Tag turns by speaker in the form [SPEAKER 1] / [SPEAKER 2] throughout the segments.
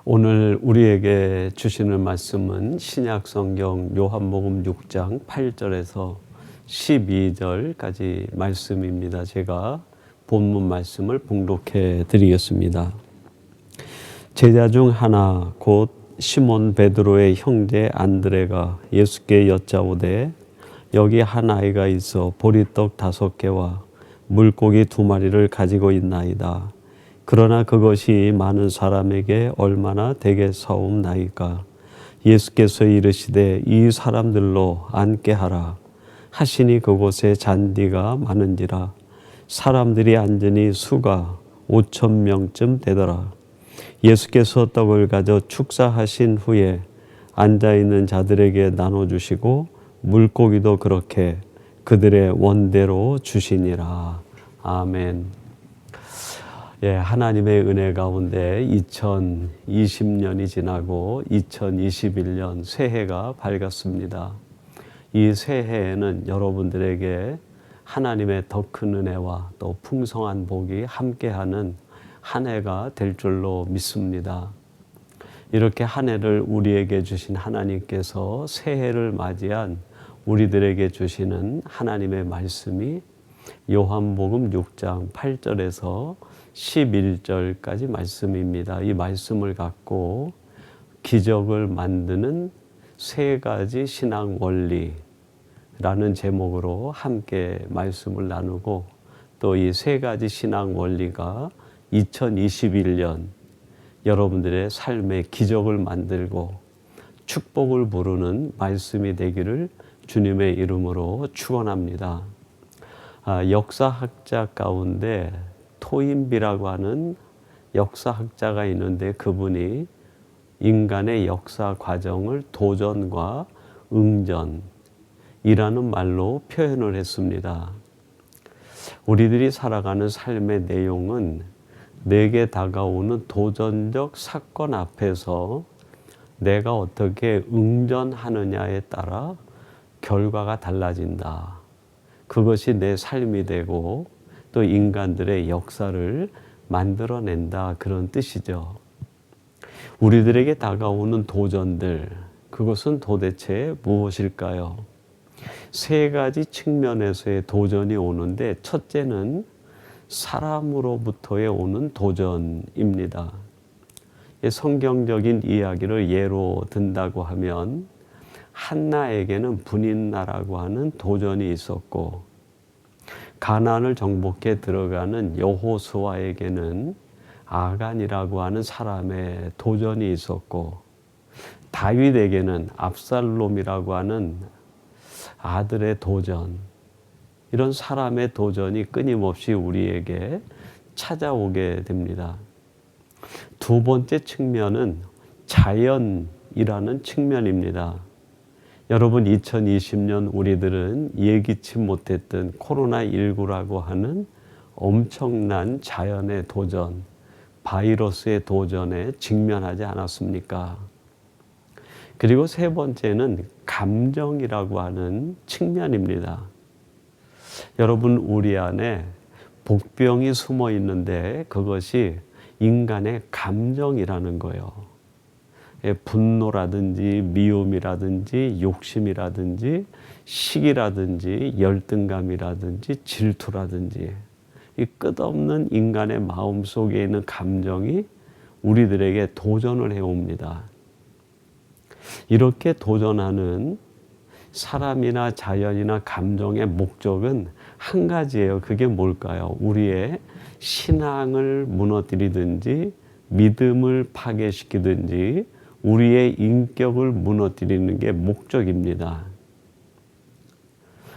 [SPEAKER 1] 오늘 우리에게 주시는 말씀은 신약성경 요한복음 6장 8절에서 12절까지 말씀입니다. 제가 본문 말씀을 봉독해 드리겠습니다. 제자 중 하나 곧 시몬 베드로의 형제 안드레가 예수께 여짜오되 여기 한 아이가 있어 보리떡 5개와 물고기 2마리를 가지고 있나이다. 그러나 그것이 많은 사람에게 얼마나 되겠사옵나이까. 예수께서 이르시되 이 사람들로 앉게 하라 하시니 그곳에 잔디가 많은지라 사람들이 앉으니 수가 5,000명쯤 되더라. 예수께서 떡을 가져 축사하신 후에 앉아있는 자들에게 나눠주시고 물고기도 그렇게 그들의 원대로 주시니라. 아멘. 하나님의 은혜 가운데 2020년이 지나고 2021년 새해가 밝았습니다. 이 새해에는 여러분들에게 하나님의 더 큰 은혜와 또 풍성한 복이 함께하는 한 해가 될 줄로 믿습니다. 이렇게 한 해를 우리에게 주신 하나님께서 새해를 맞이한 우리들에게 주시는 하나님의 말씀이 요한복음 6장 8절에서 11절까지 말씀입니다. 이 말씀을 갖고 기적을 만드는 3가지 신앙 원리라는 제목으로 함께 말씀을 나누고 또 이 3가지 신앙 원리가 2021년 여러분들의 삶의 기적을 만들고 축복을 부르는 말씀이 되기를 주님의 이름으로 축원합니다. 역사학자 가운데 토인비라고 하는 역사학자가 있는데 그분이 인간의 역사 과정을 도전과 응전이라는 말로 표현을 했습니다. 우리들이 살아가는 삶의 내용은 내게 다가오는 도전적 사건 앞에서 내가 어떻게 응전하느냐에 따라 결과가 달라진다. 그것이 내 삶이 되고 또 인간들의 역사를 만들어낸다, 그런 뜻이죠. 우리들에게 다가오는 도전들, 그것은 도대체 무엇일까요? 3가지 측면에서의 도전이 오는데 첫째는 사람으로부터의 오는 도전입니다. 성경적인 이야기를 예로 든다고 하면 한나에게는 분인나라고 하는 도전이 있었고 가나안을 정복해 들어가는 여호수아에게는 아간이라고 하는 사람의 도전이 있었고 다윗에게는 압살롬이라고 하는 아들의 도전, 이런 사람의 도전이 끊임없이 우리에게 찾아오게 됩니다. 2번째 측면은 자연이라는 측면입니다. 여러분, 2020년 우리들은 예기치 못했던 코로나19라고 하는 엄청난 자연의 도전, 바이러스의 도전에 직면하지 않았습니까? 그리고 3번째는 감정이라고 하는 측면입니다. 여러분, 우리 안에 복병이 숨어 있는데 그것이 인간의 감정이라는 거예요. 분노라든지 미움이라든지 욕심이라든지 시기라든지 열등감이라든지 질투라든지 이 끝없는 인간의 마음 속에 있는 감정이 우리들에게 도전을 해옵니다. 이렇게 도전하는 사람이나 자연이나 감정의 목적은 한 가지예요. 그게 뭘까요? 우리의 신앙을 무너뜨리든지 믿음을 파괴시키든지 우리의 인격을 무너뜨리는 게 목적입니다.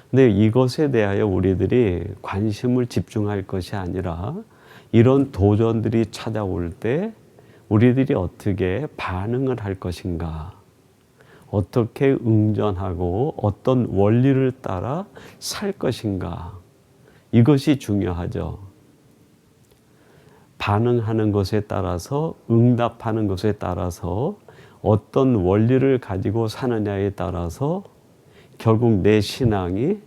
[SPEAKER 1] 근데 이것에 대하여 우리들이 관심을 집중할 것이 아니라 이런 도전들이 찾아올 때 우리들이 어떻게 반응을 할 것인가, 어떻게 응전하고 어떤 원리를 따라 살 것인가, 이것이 중요하죠. 반응하는 것에 따라서, 응답하는 것에 따라서 어떤 원리를 가지고 사느냐에 따라서 결국 내 신앙이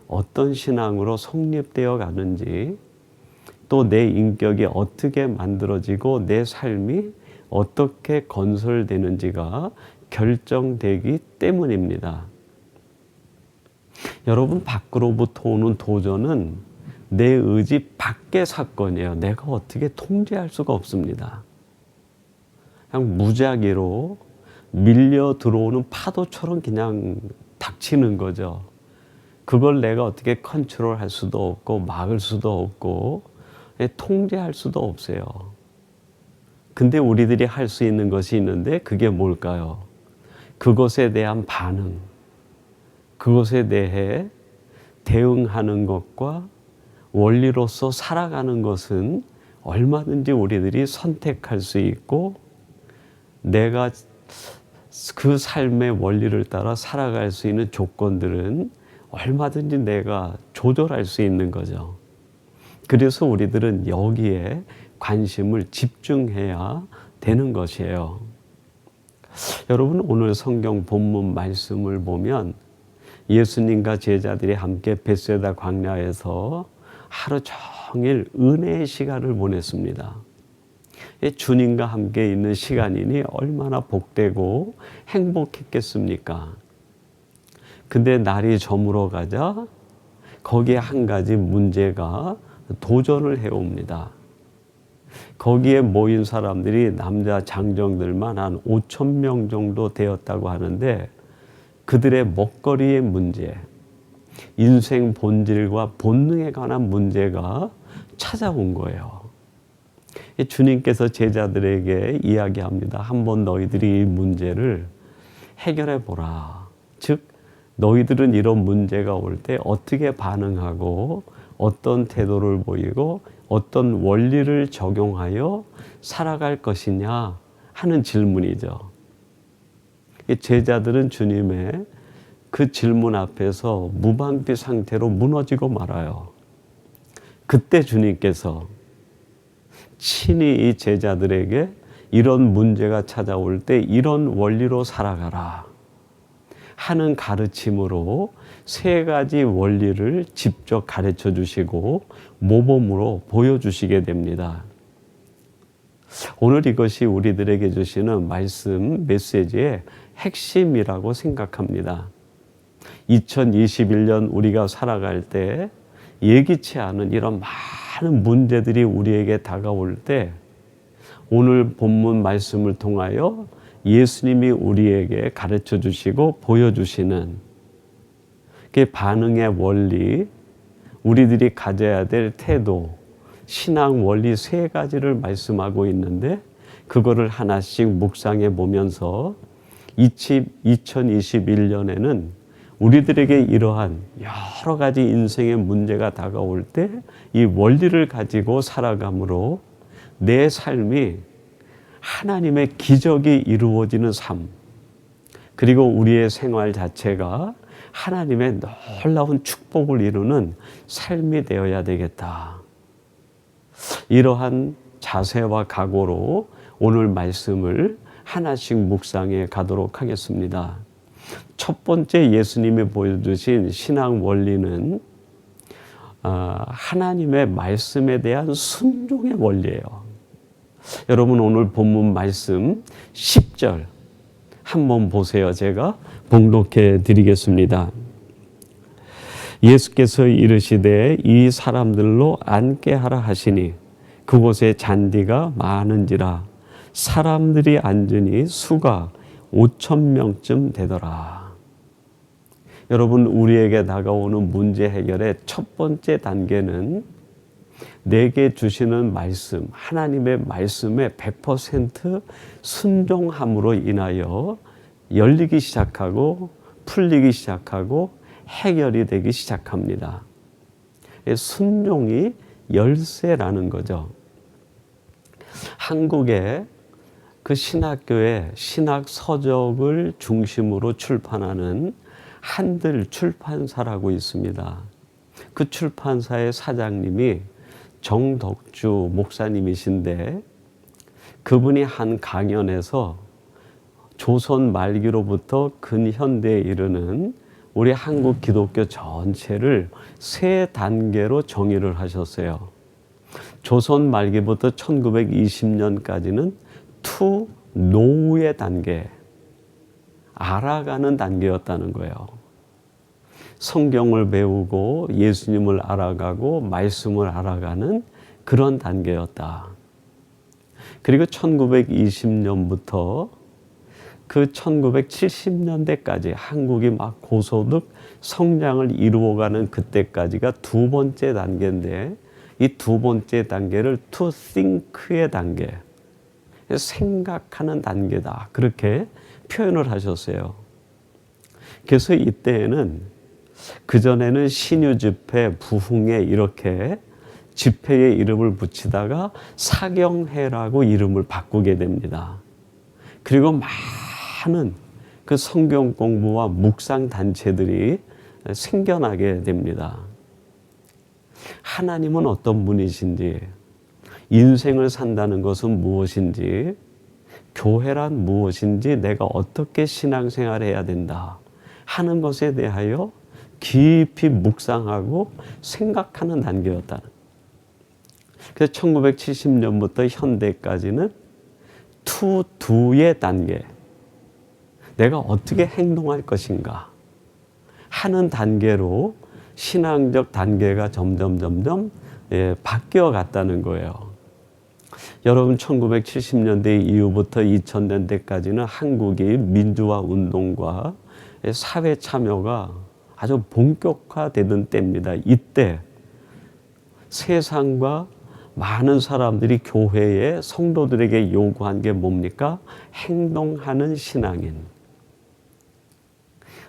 [SPEAKER 1] 어떤 신앙으로 성립되어 가는지, 또 내 인격이 어떻게 만들어지고 내 삶이 어떻게 건설되는지가 결정되기 때문입니다. 여러분, 밖으로부터 오는 도전은 내 의지 밖의 사건이에요. 내가 어떻게 통제할 수가 없습니다. 그냥 무작위로 밀려 들어오는 파도처럼 그냥 닥치는 거죠. 그걸 내가 어떻게 컨트롤할 수도 없고 막을 수도 없고 통제할 수도 없어요. 근데 우리들이 할 수 있는 것이 있는데 그게 뭘까요? 그것에 대한 반응, 그것에 대해 대응하는 것과 원리로서 살아가는 것은 얼마든지 우리들이 선택할 수 있고 내가 그 삶의 원리를 따라 살아갈 수 있는 조건들은 얼마든지 내가 조절할 수 있는 거죠. 그래서 우리들은 여기에 관심을 집중해야 되는 것이에요. 여러분, 오늘 성경 본문 말씀을 보면 예수님과 제자들이 함께 벳세다 광야에서 하루 종일 은혜의 시간을 보냈습니다. 주님과 함께 있는 시간이니 얼마나 복되고 행복했겠습니까? 근데 날이 저물어 가자 거기에 한 가지 문제가 도전을 해옵니다. 거기에 모인 사람들이 남자 장정들만 한 5,000명 정도 되었다고 하는데 그들의 먹거리의 문제, 인생 본질과 본능에 관한 문제가 찾아온 거예요. 주님께서 제자들에게 이야기합니다. 한번 너희들이 이 문제를 해결해 보라. 즉 너희들은 이런 문제가 올 때 어떻게 반응하고 어떤 태도를 보이고 어떤 원리를 적용하여 살아갈 것이냐 하는 질문이죠. 제자들은 주님의 그 질문 앞에서 무방비 상태로 무너지고 말아요. 그때 주님께서 친히 이 제자들에게 이런 문제가 찾아올 때 이런 원리로 살아가라 하는 가르침으로 세 가지 원리를 직접 가르쳐 주시고 모범으로 보여주시게 됩니다. 오늘 이것이 우리들에게 주시는 말씀 메시지의 핵심이라고 생각합니다. 2021년 우리가 살아갈 때 예기치 않은 이런 많은 문제들이 우리에게 다가올 때 오늘 본문 말씀을 통하여 예수님이 우리에게 가르쳐 주시고 보여주시는 그 반응의 원리, 우리들이 가져야 될 태도, 신앙 원리 세 가지를 말씀하고 있는데 그거를 하나씩 묵상해 보면서 2021년에는 우리들에게 이러한 여러 가지 인생의 문제가 다가올 때 이 원리를 가지고 살아감으로 내 삶이 하나님의 기적이 이루어지는 삶, 그리고 우리의 생활 자체가 하나님의 놀라운 축복을 이루는 삶이 되어야 되겠다. 이러한 자세와 각오로 오늘 말씀을 하나씩 묵상해 가도록 하겠습니다. 첫 번째 예수님이 보여주신 신앙 원리는 하나님의 말씀에 대한 순종의 원리예요. 여러분, 오늘 본문 말씀 10절 한번 보세요. 제가 봉독해 드리겠습니다. 예수께서 이르시되 이 사람들로 앉게 하라 하시니 그곳에 잔디가 많은지라 사람들이 앉으니 수가 5,000명쯤 되더라. 여러분, 우리에게 다가오는 문제 해결의 첫 번째 단계는 내게 주시는 말씀, 하나님의 말씀에 100% 순종함으로 인하여 열리기 시작하고 풀리기 시작하고 해결이 되기 시작합니다. 순종이 열쇠라는 거죠. 한국의 그 신학교의 신학 서적을 중심으로 출판하는 한들 출판사라고 있습니다. 그 출판사의 사장님이 정덕주 목사님이신데 그분이 한 강연에서 조선 말기로부터 근현대에 이르는 우리 한국 기독교 전체를 세 단계로 정의를 하셨어요. 조선 말기부터 1920년까지는 to know의 단계, 알아가는 단계였다는 거예요. 성경을 배우고 예수님을 알아가고 말씀을 알아가는 그런 단계였다. 그리고 1920년부터 그 1970년대까지 한국이 막 고소득 성장을 이루어가는 그때까지가 두 번째 단계인데, 이 두 번째 단계를 to think의 단계, 생각하는 단계다, 그렇게 표현을 하셨어요. 그래서 이때에는, 그전에는 신유 집회, 부흥회 이렇게 집회의 이름을 붙이다가 사경회라고 이름을 바꾸게 됩니다. 그리고 많은 그 성경 공부와 묵상 단체들이 생겨나게 됩니다. 하나님은 어떤 분이신지, 인생을 산다는 것은 무엇인지, 교회란 무엇인지, 내가 어떻게 신앙생활을 해야 된다 하는 것에 대하여 깊이 묵상하고 생각하는 단계였다는. 그래서 1970년부터 현대까지는 to do의 단계, 내가 어떻게 행동할 것인가 하는 단계로 신앙적 단계가 점점 바뀌어 갔다는 거예요. 여러분, 1970년대 이후부터 2000년대까지는 한국이 민주화 운동과 사회 참여가 아주 본격화되던 때입니다. 이때 세상과 많은 사람들이 교회에 성도들에게 요구한 게 뭡니까? 행동하는 신앙인.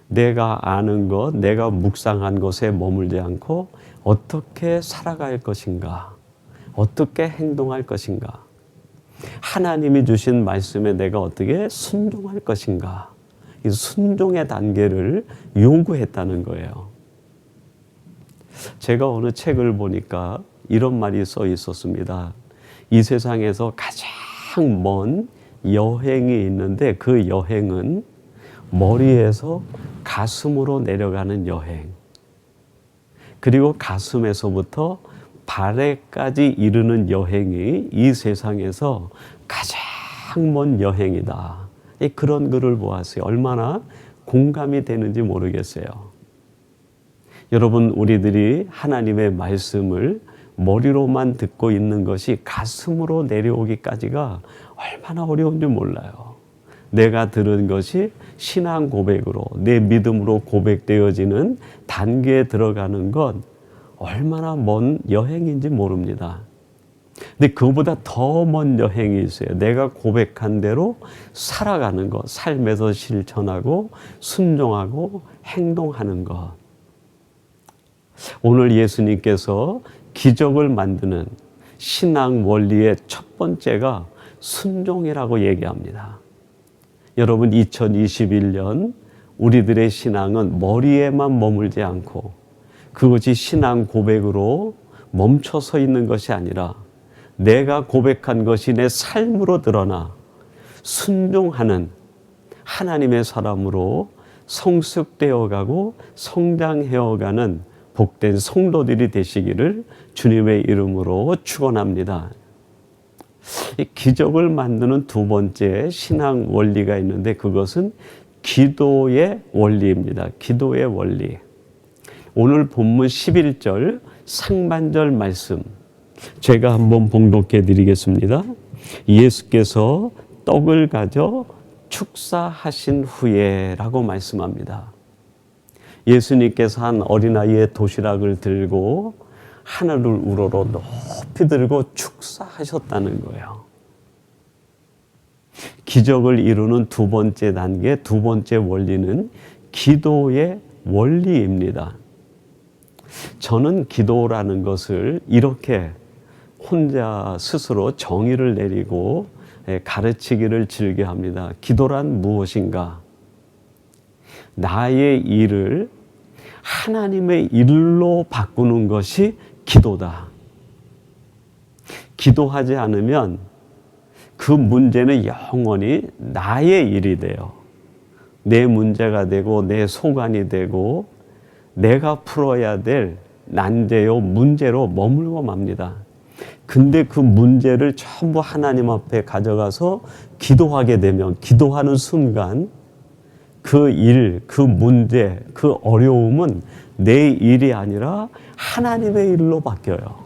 [SPEAKER 1] 내가 아는 것, 내가 묵상한 것에 머물지 않고 어떻게 살아갈 것인가? 어떻게 행동할 것인가? 하나님이 주신 말씀에 내가 어떻게 순종할 것인가? 이 순종의 단계를 요구했다는 거예요. 제가 어느 책을 보니까 이런 말이 써 있었습니다. 이 세상에서 가장 먼 여행이 있는데, 그 여행은 머리에서 가슴으로 내려가는 여행, 그리고 가슴에서부터 발에까지 이르는 여행이 이 세상에서 가장 먼 여행이다. 그런 글을 보았어요. 얼마나 공감이 되는지 모르겠어요. 여러분, 우리들이 하나님의 말씀을 머리로만 듣고 있는 것이 가슴으로 내려오기까지가 얼마나 어려운지 몰라요. 내가 들은 것이 신앙 고백으로, 내 믿음으로 고백되어지는 단계에 들어가는 건 얼마나 먼 여행인지 모릅니다. 근데 그보다 더 먼 여행이 있어요. 내가 고백한 대로 살아가는 것, 삶에서 실천하고 순종하고 행동하는 것. 오늘 예수님께서 기적을 만드는 신앙 원리의 첫 번째가 순종이라고 얘기합니다. 여러분, 2021년 우리들의 신앙은 머리에만 머물지 않고 그것이 신앙 고백으로 멈춰서 있는 것이 아니라 내가 고백한 것이 내 삶으로 드러나 순종하는 하나님의 사람으로 성숙되어 가고 성장해어 가는 복된 성도들이 되시기를 주님의 이름으로 축원합니다. 이 기적을 만드는 두 번째 신앙 원리가 있는데, 그것은 기도의 원리입니다. 기도의 원리. 오늘 본문 11절 상반절 말씀 제가 한번 봉독해 드리겠습니다. 예수께서 떡을 가져 축사하신 후에 라고 말씀합니다. 예수님께서 한 어린아이의 도시락을 들고 하늘을 우러러 높이 들고 축사하셨다는 거예요. 기적을 이루는 두 번째 단계, 두 번째 원리는 기도의 원리입니다. 저는 기도라는 것을 이렇게 혼자 스스로 정의를 내리고 가르치기를 즐겨합니다. 기도란 무엇인가? 나의 일을 하나님의 일로 바꾸는 것이 기도다. 기도하지 않으면 그 문제는 영원히 나의 일이 돼요. 내 문제가 되고 내 소관이 되고 내가 풀어야 될 난제요 문제로 머물고 맙니다. 근데 그 문제를 전부 하나님 앞에 가져가서 기도하게 되면, 기도하는 순간 그 일, 그 문제, 그 어려움은 내 일이 아니라 하나님의 일로 바뀌어요.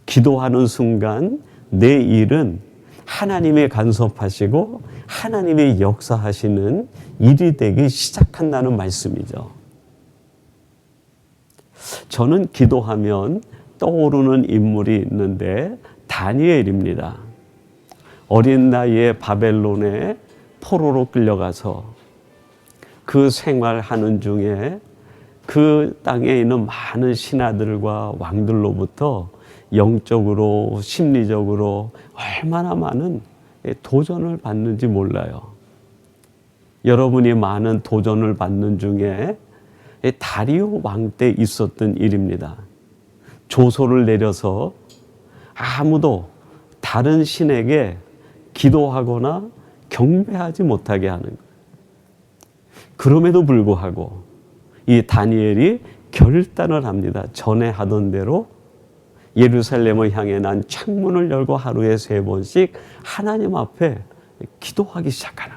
[SPEAKER 1] 기도하는 순간 내 일은 하나님의 간섭하시고 하나님의 역사하시는 일이 되기 시작한다는 말씀이죠. 저는 기도하면 떠오르는 인물이 있는데 다니엘입니다. 어린 나이에 바벨론에 포로로 끌려가서 그 생활하는 중에 그 땅에 있는 많은 신하들과 왕들로부터 영적으로 심리적으로 얼마나 많은 도전을 받는지 몰라요. 여러분이 많은 도전을 받는 중에 다리오 왕 때 있었던 일입니다. 조소를 내려서 아무도 다른 신에게 기도하거나 경배하지 못하게 하는 거예요. 그럼에도 불구하고 이 다니엘이 결단을 합니다. 전에 하던 대로 예루살렘을 향해 난 창문을 열고 하루에 3번씩 하나님 앞에 기도하기 시작하는,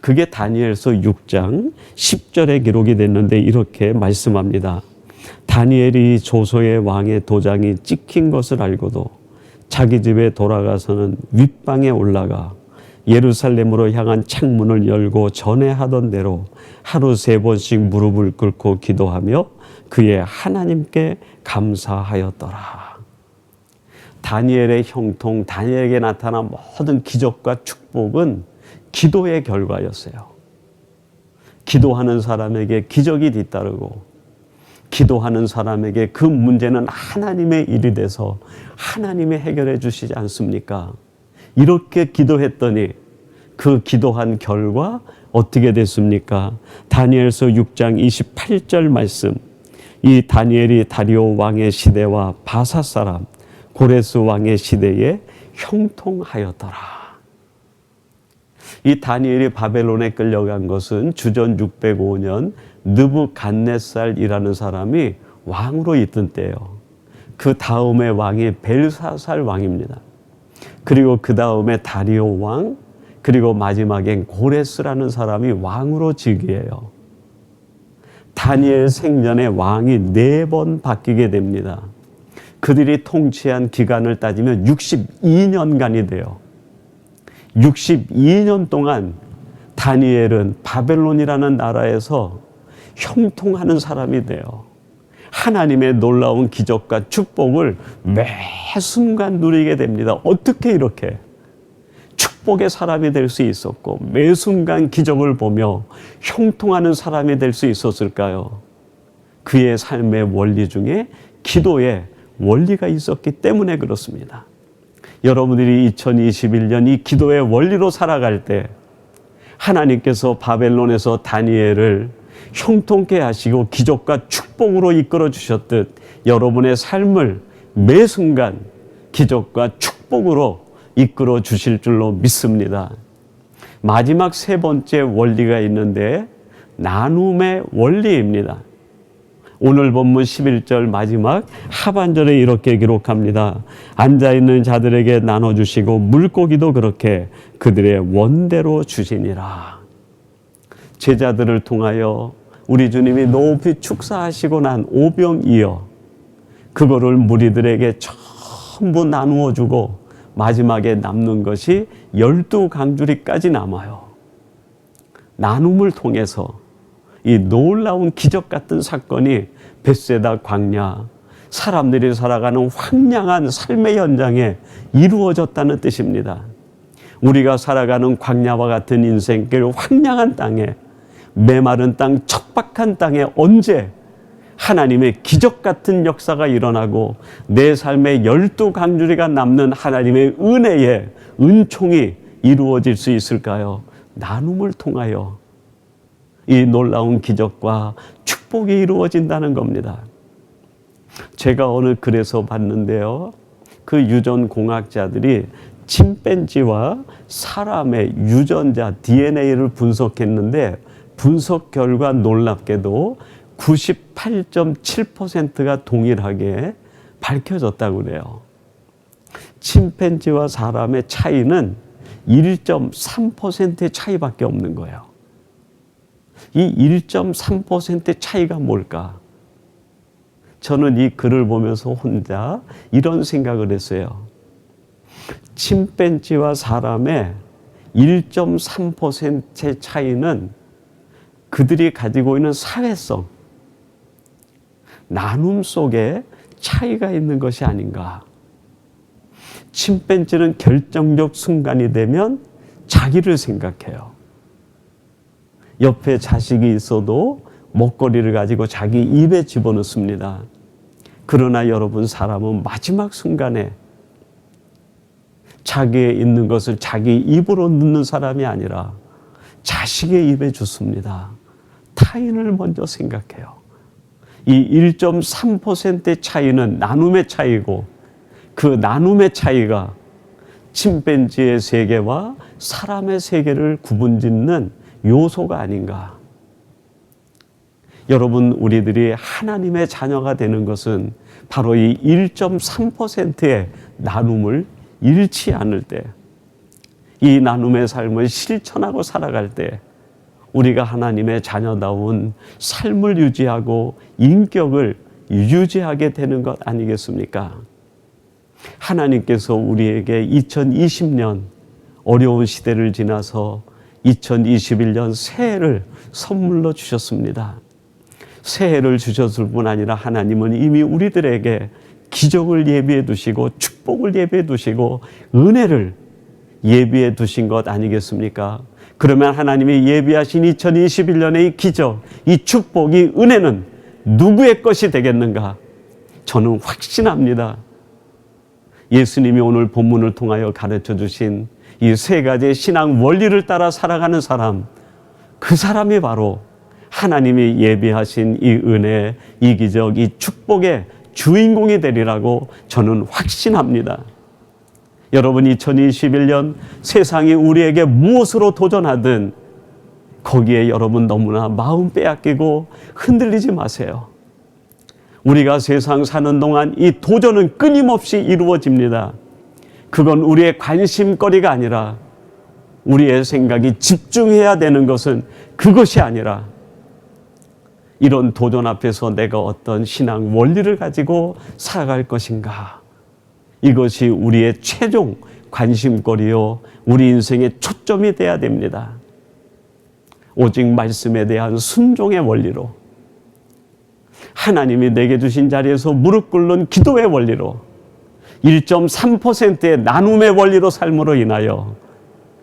[SPEAKER 1] 그게 다니엘서 6장 10절에 기록이 됐는데 이렇게 말씀합니다. 다니엘이 조소의 왕의 도장이 찍힌 것을 알고도 자기 집에 돌아가서는 윗방에 올라가 예루살렘으로 향한 창문을 열고 전에 하던 대로 하루 3번씩 무릎을 꿇고 기도하며 그의 하나님께 감사하였더라. 다니엘의 형통, 다니엘에게 나타난 모든 기적과 축복은 기도의 결과였어요. 기도하는 사람에게 기적이 뒤따르고 기도하는 사람에게 그 문제는 하나님의 일이 돼서 하나님이 해결해 주시지 않습니까? 이렇게 기도했더니 그 기도한 결과 어떻게 됐습니까? 다니엘서 6장 28절 말씀. 이 다니엘이 다리오 왕의 시대와 바사 사람 고레스 왕의 시대에 형통하였더라. 이 다니엘이 바벨론에 끌려간 것은 주전 605년 느부갓네살이라는 사람이 왕으로 있던 때예요. 그 다음의 왕이 벨사살 왕입니다. 그리고 그 다음에 다리오 왕, 그리고 마지막엔 고레스라는 사람이 왕으로 즉위해요. 다니엘 생전에 왕이 4번 바뀌게 됩니다. 그들이 통치한 기간을 따지면 62년간이 돼요. 62년 동안 다니엘은 바벨론이라는 나라에서 형통하는 사람이 돼요. 하나님의 놀라운 기적과 축복을 매 순간 누리게 됩니다. 어떻게 이렇게 축복의 사람이 될 수 있었고 매 순간 기적을 보며 형통하는 사람이 될 수 있었을까요? 그의 삶의 원리 중에 기도의 원리가 있었기 때문에 그렇습니다. 여러분들이 2021년 이 기도의 원리로 살아갈 때 하나님께서 바벨론에서 다니엘을 형통케 하시고 기적과 축복으로 이끌어 주셨듯 여러분의 삶을 매 순간 기적과 축복으로 이끌어 주실 줄로 믿습니다. 마지막 3번째 원리가 있는데 나눔의 원리입니다. 오늘 본문 11절 마지막 하반절에 이렇게 기록합니다. 앉아있는 자들에게 나눠주시고 물고기도 그렇게 그들의 원대로 주시니라. 제자들을 통하여 우리 주님이 높이 축사하시고 난 오병이어 그거를 무리들에게 전부 나누어 주고 마지막에 남는 것이 12강주리까지 남아요. 나눔을 통해서 이 놀라운 기적 같은 사건이 벳세다 광야, 사람들이 살아가는 황량한 삶의 현장에 이루어졌다는 뜻입니다. 우리가 살아가는 광야와 같은 인생길, 황량한 땅에, 메마른 땅, 척박한 땅에 언제 하나님의 기적 같은 역사가 일어나고 내 삶의 12강주리가 남는 하나님의 은혜의 은총이 이루어질 수 있을까요? 나눔을 통하여 이 놀라운 기적과 축복이 이루어진다는 겁니다. 제가 오늘 글에서 봤는데요. 그 유전공학자들이 침팬지와 사람의 유전자 DNA를 분석했는데 분석 결과 놀랍게도 98.7%가 동일하게 밝혀졌다고 그래요. 침팬지와 사람의 차이는 1.3%의 차이밖에 없는 거예요. 이 1.3%의 차이가 뭘까? 저는 이 글을 보면서 혼자 이런 생각을 했어요. 침팬지와 사람의 1.3%의 차이는 그들이 가지고 있는 사회성, 나눔 속에 차이가 있는 것이 아닌가. 침팬지는 결정적 순간이 되면 자기를 생각해요. 옆에 자식이 있어도 먹거리를 가지고 자기 입에 집어넣습니다. 그러나 여러분, 사람은 마지막 순간에 자기의 있는 것을 자기 입으로 넣는 사람이 아니라 자식의 입에 줍습니다. 타인을 먼저 생각해요. 이 1.3%의 차이는 나눔의 차이고, 그 나눔의 차이가 침팬지의 세계와 사람의 세계를 구분짓는 요소가 아닌가. 여러분, 우리들이 하나님의 자녀가 되는 것은 바로 이 1.3%의 나눔을 잃지 않을 때, 이 나눔의 삶을 실천하고 살아갈 때 우리가 하나님의 자녀다운 삶을 유지하고 인격을 유지하게 되는 것 아니겠습니까? 하나님께서 우리에게 2020년 어려운 시대를 지나서 2021년 새해를 선물로 주셨습니다. 새해를 주셨을 뿐 아니라 하나님은 이미 우리들에게 기적을 예비해 두시고 축복을 예비해 두시고 은혜를 예비해 두신 것 아니겠습니까? 그러면 하나님이 예비하신 2021년의 이 기적, 이 축복, 이 은혜는 누구의 것이 되겠는가? 저는 확신합니다. 예수님이 오늘 본문을 통하여 가르쳐 주신 이 세 가지의 신앙 원리를 따라 살아가는 사람, 그 사람이 바로 하나님이 예비하신 이 은혜, 이 기적, 이 축복의 주인공이 되리라고 저는 확신합니다. 여러분, 2021년 세상이 우리에게 무엇으로 도전하든 거기에 여러분 너무나 마음 빼앗기고 흔들리지 마세요. 우리가 세상 사는 동안 이 도전은 끊임없이 이루어집니다. 그건 우리의 관심거리가 아니라 우리의 생각이 집중해야 되는 것은 그것이 아니라 이런 도전 앞에서 내가 어떤 신앙 원리를 가지고 살아갈 것인가. 이것이 우리의 최종 관심거리요, 우리 인생의 초점이 돼야 됩니다. 오직 말씀에 대한 순종의 원리로, 하나님이 내게 주신 자리에서 무릎 꿇는 기도의 원리로, 1.3%의 나눔의 원리로 삶으로 인하여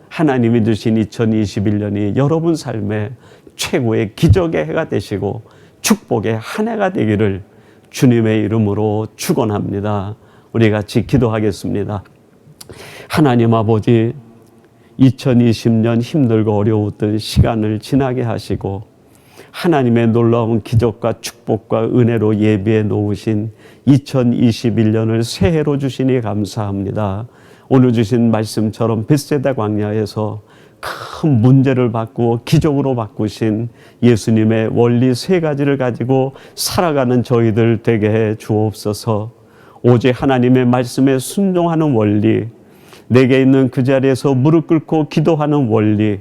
[SPEAKER 1] 하나님이 주신 2021년이 여러분 삶의 최고의 기적의 해가 되시고 축복의 한 해가 되기를 주님의 이름으로 축원합니다. 우리 같이 기도하겠습니다. 하나님 아버지, 2020년 힘들고 어려웠던 시간을 지나게 하시고 하나님의 놀라운 기적과 축복과 은혜로 예비해 놓으신 2021년을 새해로 주시니 감사합니다. 오늘 주신 말씀처럼 벳세다 광야에서 큰 문제를 바꾸어 기적으로 바꾸신 예수님의 원리 세 가지를 가지고 살아가는 저희들 되게 해 주옵소서. 오직 하나님의 말씀에 순종하는 원리, 내게 있는 그 자리에서 무릎 꿇고 기도하는 원리,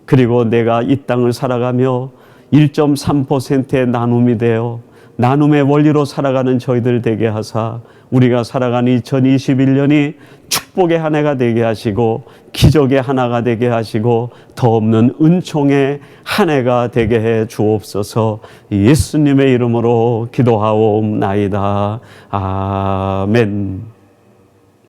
[SPEAKER 1] 그리고 내가 이 땅을 살아가며 1.3%의 나눔이 되어 나눔의 원리로 살아가는 저희들 되게 하사 우리가 살아가는 2021년이 축복의 한 해가 되게 하시고 기적의 하나가 되게 하시고 더 없는 은총의 한 해가 되게 해 주옵소서. 예수님의 이름으로 기도하옵나이다. 아멘.